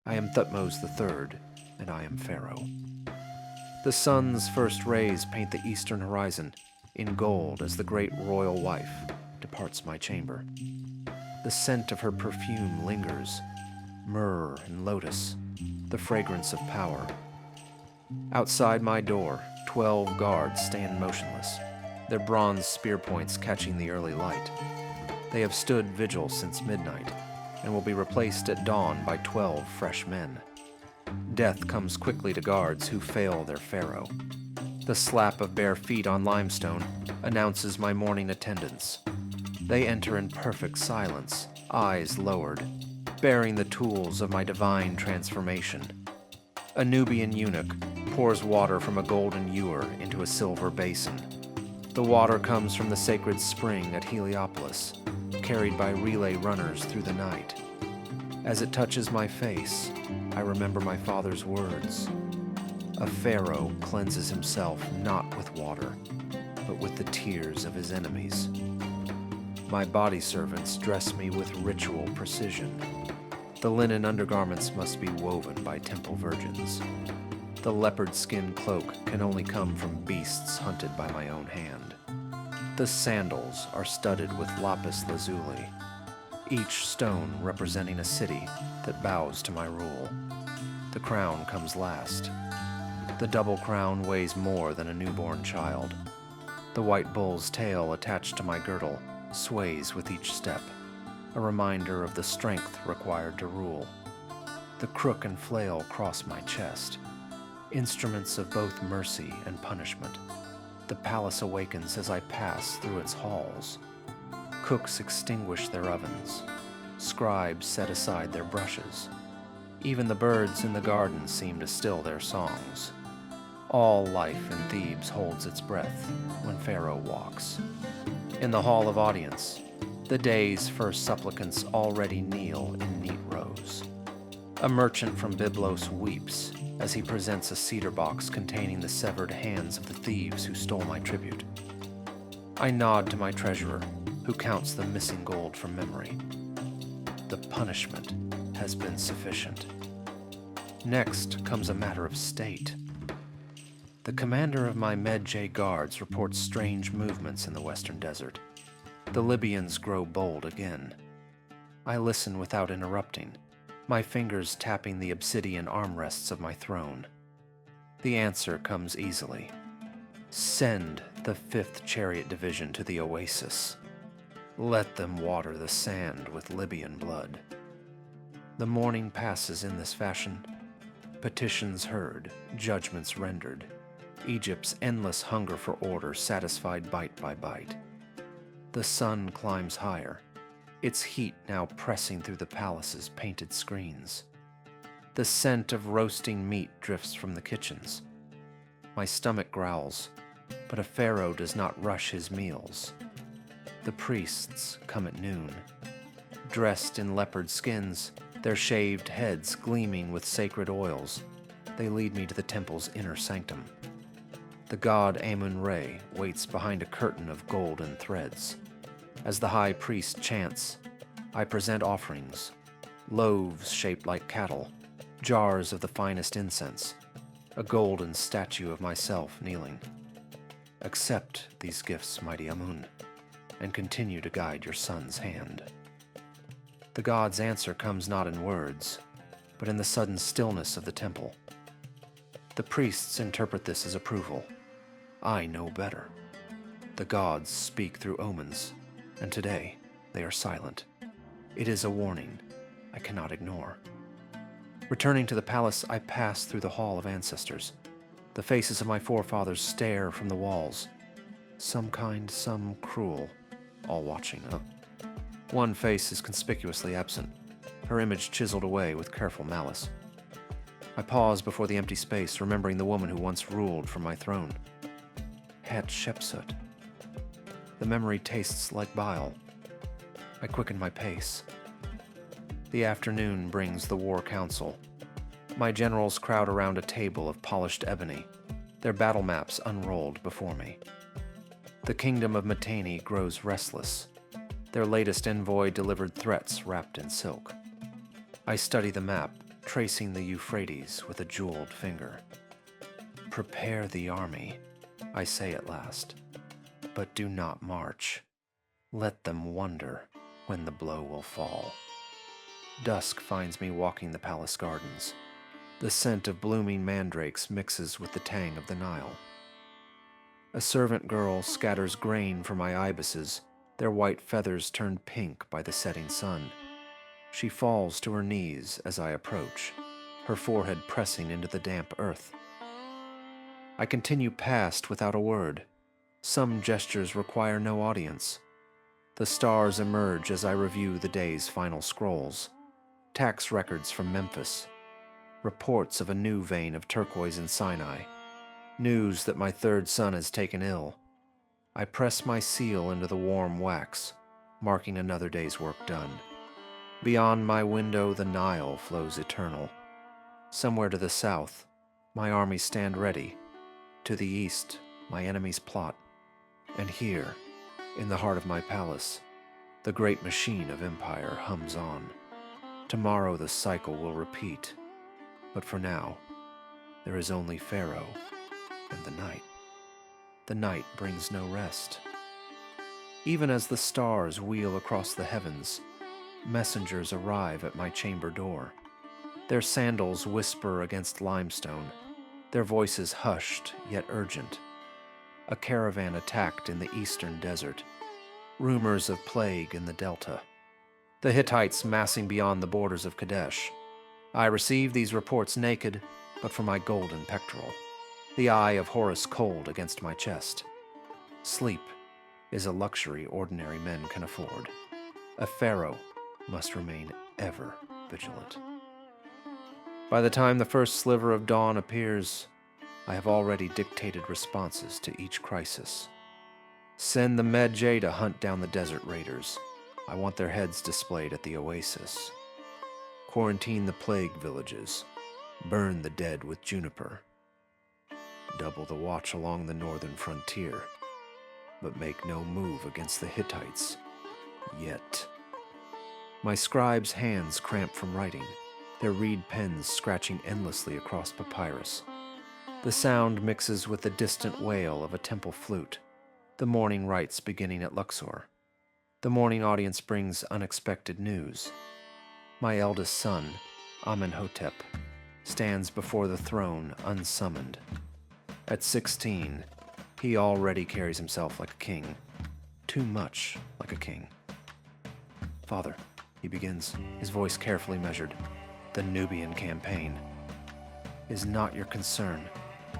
I am Thutmose III, and I am Pharaoh. The sun's first rays paint the eastern horizon in gold as the great royal wife departs my chamber. The scent of her perfume lingers, myrrh and lotus, the fragrance of power. Outside my door, 12 guards stand motionless, their bronze spear points catching the early light. They have stood vigil since midnight, and will be replaced at dawn by 12 fresh men. Death comes quickly to guards who fail their pharaoh. The slap of bare feet on limestone announces my morning attendance. They enter in perfect silence, eyes lowered, bearing the tools of my divine transformation. A Nubian eunuch pours water from a golden ewer into a silver basin. The water comes from the sacred spring at Heliopolis, carried by relay runners through the night. As it touches my face, I remember my father's words. A pharaoh cleanses himself not with water, but with the tears of his enemies. My body servants dress me with ritual precision. The linen undergarments must be woven by temple virgins. The leopard skin cloak can only come from beasts hunted by my own hand. The sandals are studded with lapis lazuli, each stone representing a city that bows to my rule. The crown comes last. The double crown weighs more than a newborn child. The white bull's tail attached to my girdle sways with each step, a reminder of the strength required to rule. The crook and flail cross my chest, instruments of both mercy and punishment. The palace awakens as I pass through its halls. Cooks extinguish their ovens. Scribes set aside their brushes. Even the birds in the garden seem to still their songs. All life in Thebes holds its breath when Pharaoh walks. In the hall of audience, the day's first supplicants already kneel in neat rows. A merchant from Byblos weeps as he presents a cedar box containing the severed hands of the thieves who stole my tribute. I nod to my treasurer, who counts the missing gold from memory. The punishment has been sufficient. Next comes a matter of state. The commander of my Med-J guards reports strange movements in the western desert. The Libyans grow bold again. I listen without interrupting, my fingers tapping the obsidian armrests of my throne. The answer comes easily. Send the 5th Chariot Division to the oasis. Let them water the sand with Libyan blood. The morning passes in this fashion. Petitions heard, judgments rendered. Egypt's endless hunger for order satisfied bite by bite. The sun climbs higher, its heat now pressing through the palace's painted screens. The scent of roasting meat drifts from the kitchens. My stomach growls, but a pharaoh does not rush his meals. The priests come at noon. Dressed in leopard skins, their shaved heads gleaming with sacred oils, they lead me to the temple's inner sanctum. The god Amun waits behind a curtain of golden threads. As the high priest chants, I present offerings, loaves shaped like cattle, jars of the finest incense, a golden statue of myself kneeling. Accept these gifts, mighty Amun, and continue to guide your son's hand. The god's answer comes not in words, but in the sudden stillness of the temple. The priests interpret this as approval. I know better. The gods speak through omens, and today they are silent. It is a warning I cannot ignore. Returning to the palace, I pass through the Hall of Ancestors. The faces of my forefathers stare from the walls. Some kind, some cruel, all watching up. One face is conspicuously absent, her image chiseled away with careful malice. I pause before the empty space, remembering the woman who once ruled from my throne. Hatshepsut. The memory tastes like bile. I quicken my pace. The afternoon brings the war council. My generals crowd around a table of polished ebony, their battle maps unrolled before me. The kingdom of Mitanni grows restless. Their latest envoy delivered threats wrapped in silk. I study the map, tracing the Euphrates with a jeweled finger. Prepare the army, I say at last, but do not march. Let them wonder when the blow will fall. Dusk finds me walking the palace gardens. The scent of blooming mandrakes mixes with the tang of the Nile. A servant girl scatters grain for my ibises, their white feathers turned pink by the setting sun. She falls to her knees as I approach, her forehead pressing into the damp earth. I continue past without a word. Some gestures require no audience. The stars emerge as I review the day's final scrolls. Tax records from Memphis. Reports of a new vein of turquoise in Sinai. News that my third son is taken ill. I press my seal into the warm wax, marking another day's work done. Beyond my window, the Nile flows eternal. Somewhere to the south, my armies stand ready. To the east, my enemies plot. And here, in the heart of my palace, the great machine of empire hums on. Tomorrow the cycle will repeat. But for now, there is only Pharaoh and the night. The night brings no rest. Even as the stars wheel across the heavens, messengers arrive at my chamber door. Their sandals whisper against limestone, their voices hushed yet urgent. A caravan attacked in the eastern desert. Rumors of plague in the delta. The Hittites massing beyond the borders of Kadesh. I receive these reports naked, but for my golden pectoral. The eye of Horus cold against my chest. Sleep is a luxury ordinary men can afford. A pharaoh must remain ever vigilant. By the time the first sliver of dawn appears, I have already dictated responses to each crisis. Send the Medjay to hunt down the desert raiders. I want their heads displayed at the oasis. Quarantine the plague villages. Burn the dead with juniper. Double the watch along the northern frontier, but make no move against the Hittites, yet. My scribe's hands cramp from writing, their reed pens scratching endlessly across papyrus. The sound mixes with the distant wail of a temple flute, the morning rites beginning at Luxor. The morning audience brings unexpected news. My eldest son, Amenhotep, stands before the throne unsummoned. At 16, he already carries himself like a king. Too much like a king. Father, he begins, his voice carefully measured. The Nubian campaign is not your concern.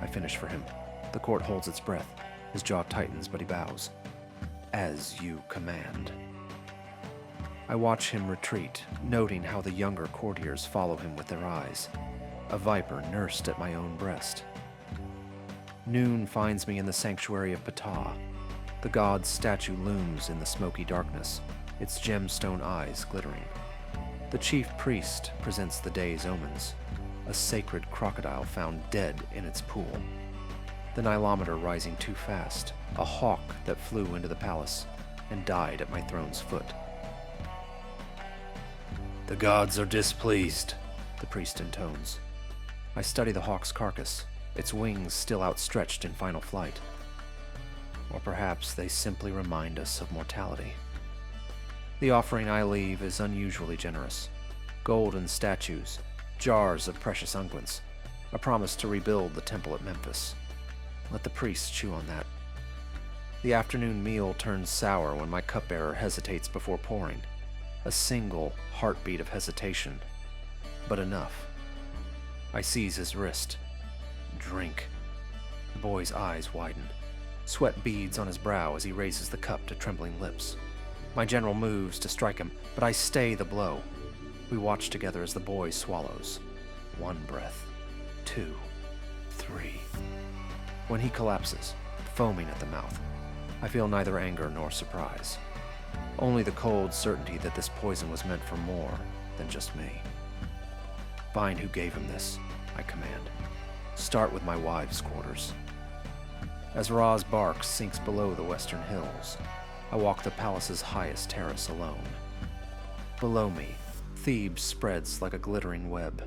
I finish for him. The court holds its breath. His jaw tightens, but he bows. As you command. I watch him retreat, noting how the younger courtiers follow him with their eyes. A viper nursed at my own breast. Noon finds me in the sanctuary of Ptah. The god's statue looms in the smoky darkness, its gemstone eyes glittering. The chief priest presents the day's omens, a sacred crocodile found dead in its pool. The nilometer rising too fast, a hawk that flew into the palace and died at my throne's foot. The gods are displeased, the priest intones. I study the hawk's carcass, its wings still outstretched in final flight. Or perhaps they simply remind us of mortality. The offering I leave is unusually generous. Golden statues, jars of precious unguents, a promise to rebuild the temple at Memphis. Let the priests chew on that. The afternoon meal turns sour when my cupbearer hesitates before pouring. A single heartbeat of hesitation, but enough. I seize his wrist. Drink. The boy's eyes widen. Sweat beads on his brow as he raises the cup to trembling lips. My general moves to strike him, but I stay the blow. We watch together as the boy swallows. 1 breath, 2, 3. When he collapses, foaming at the mouth, I feel neither anger nor surprise. Only the cold certainty that this poison was meant for more than just me. Find who gave him this, I command. Start with my wives' quarters. As Ra's bark sinks below the western hills, I walk the palace's highest terrace alone. Below me, Thebes spreads like a glittering web.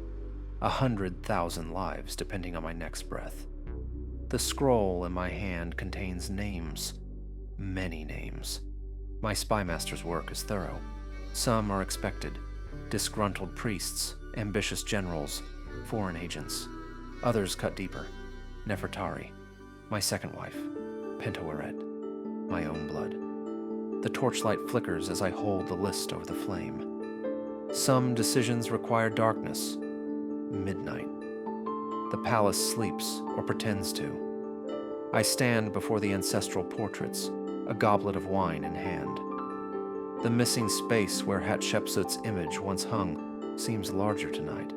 100,000 lives depending on my next breath. The scroll in my hand contains names. Many names. My spymaster's work is thorough. Some are expected. Disgruntled priests, ambitious generals, foreign agents. Others cut deeper. Nefertari, my second wife, Pentaweret, my own blood. The torchlight flickers as I hold the list over the flame. Some decisions require darkness. Midnight. The palace sleeps, or pretends to. I stand before the ancestral portraits, a goblet of wine in hand. The missing space where Hatshepsut's image once hung seems larger tonight.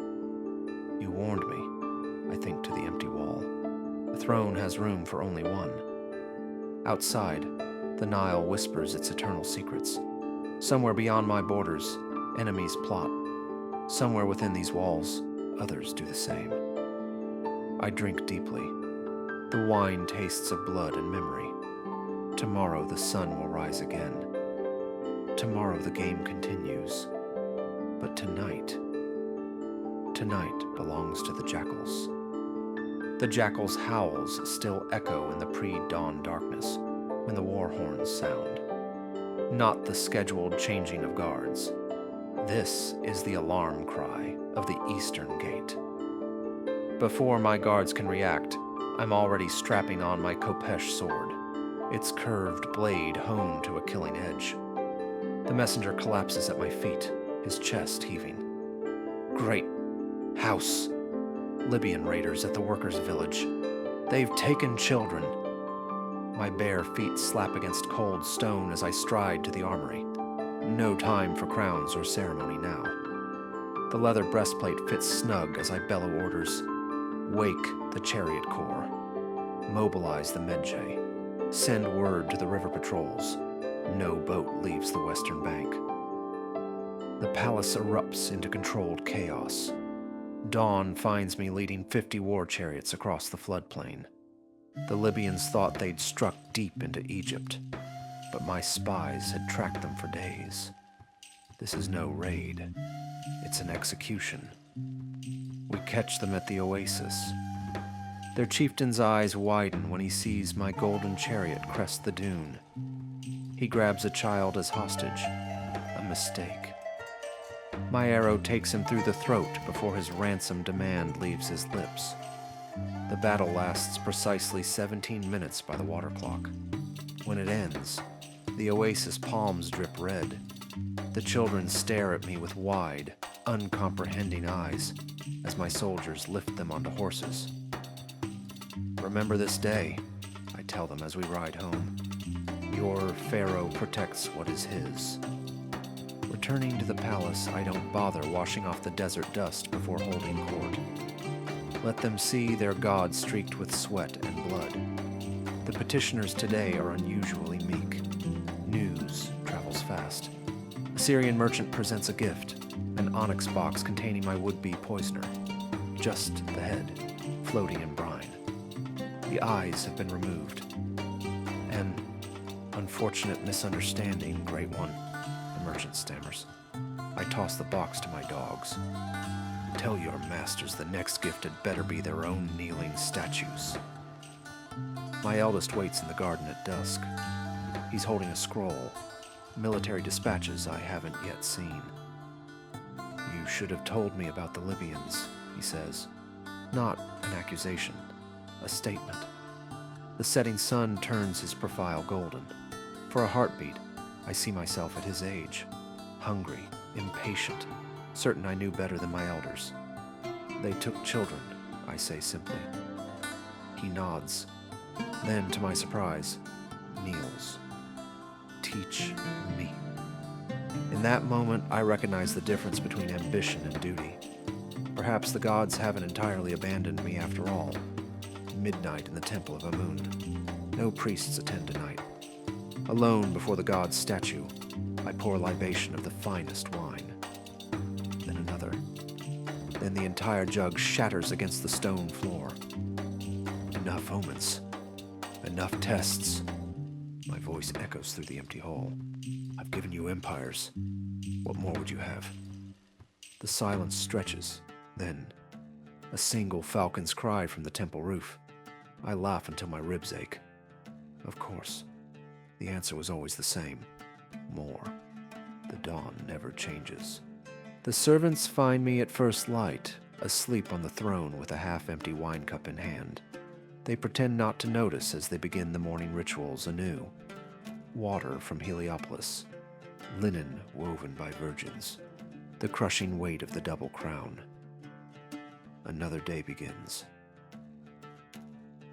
You warned me, I think, to the empty wall. The throne has room for only one. Outside, the Nile whispers its eternal secrets. Somewhere beyond my borders, enemies plot. Somewhere within these walls, others do the same. I drink deeply. The wine tastes of blood and memory. Tomorrow the sun will rise again. Tomorrow the game continues. But tonight belongs to the jackals. The jackals' howls still echo in the pre-dawn darkness when the war horns sound. Not the scheduled changing of guards. This is the alarm cry of the eastern gate. Before my guards can react, I'm already strapping on my Kopesh sword, its curved blade honed to a killing edge. The messenger collapses at my feet, his chest heaving. Great house. Libyan raiders at the workers' village. They've taken children. My bare feet slap against cold stone as I stride to the armory. No time for crowns or ceremony now. The leather breastplate fits snug as I bellow orders. Wake the chariot corps. Mobilize the Medjay. Send word to the river patrols. No boat leaves the western bank. The palace erupts into controlled chaos. Dawn finds me leading 50 war chariots across the floodplain. The Libyans thought they'd struck deep into Egypt, but my spies had tracked them for days. This is no raid. It's an execution. We catch them at the oasis. Their chieftain's eyes widen when he sees my golden chariot crest the dune. He grabs a child as hostage. A mistake. My arrow takes him through the throat before his ransom demand leaves his lips. The battle lasts precisely 17 minutes by the water clock. When it ends, the oasis palms drip red. The children stare at me with wide, uncomprehending eyes as my soldiers lift them onto horses. Remember this day, I tell them as we ride home. Your pharaoh protects what is his. Returning to the palace, I don't bother washing off the desert dust before holding court. Let them see their god streaked with sweat and blood. The petitioners today are unusually meek. News travels fast. A Syrian merchant presents a gift, an onyx box containing my would-be poisoner. Just the head, floating in brine. The eyes have been removed. An unfortunate misunderstanding, Great One. The merchant stammers. I toss the box to my dogs. Tell your masters the next gift had better be their own kneeling statues. My eldest waits in the garden at dusk. He's holding a scroll, military dispatches I haven't yet seen. You should have told me about the Libyans, he says. Not an accusation, a statement. The setting sun turns his profile golden. For a heartbeat, I see myself at his age, hungry, impatient, certain I knew better than my elders. They took children, I say simply. He nods, then, to my surprise, kneels. Teach me. In that moment, I recognize the difference between ambition and duty. Perhaps the gods haven't entirely abandoned me after all. Midnight in the temple of Amun. No priests attend tonight. Alone before the god's statue, I pour libation of the finest wine. Then another. Then the entire jug shatters against the stone floor. Enough omens. Enough tests. My voice echoes through the empty hall. I've given you empires. What more would you have? The silence stretches. Then, A single falcon's cry from the temple roof. I laugh until my ribs ache. Of course, the answer was always the same. More. The dawn never changes. The servants find me at first light, asleep on the throne with a half-empty wine cup in hand. They pretend not to notice as they begin the morning rituals anew. Water from Heliopolis, linen woven by virgins, the crushing weight of the double crown. Another day begins.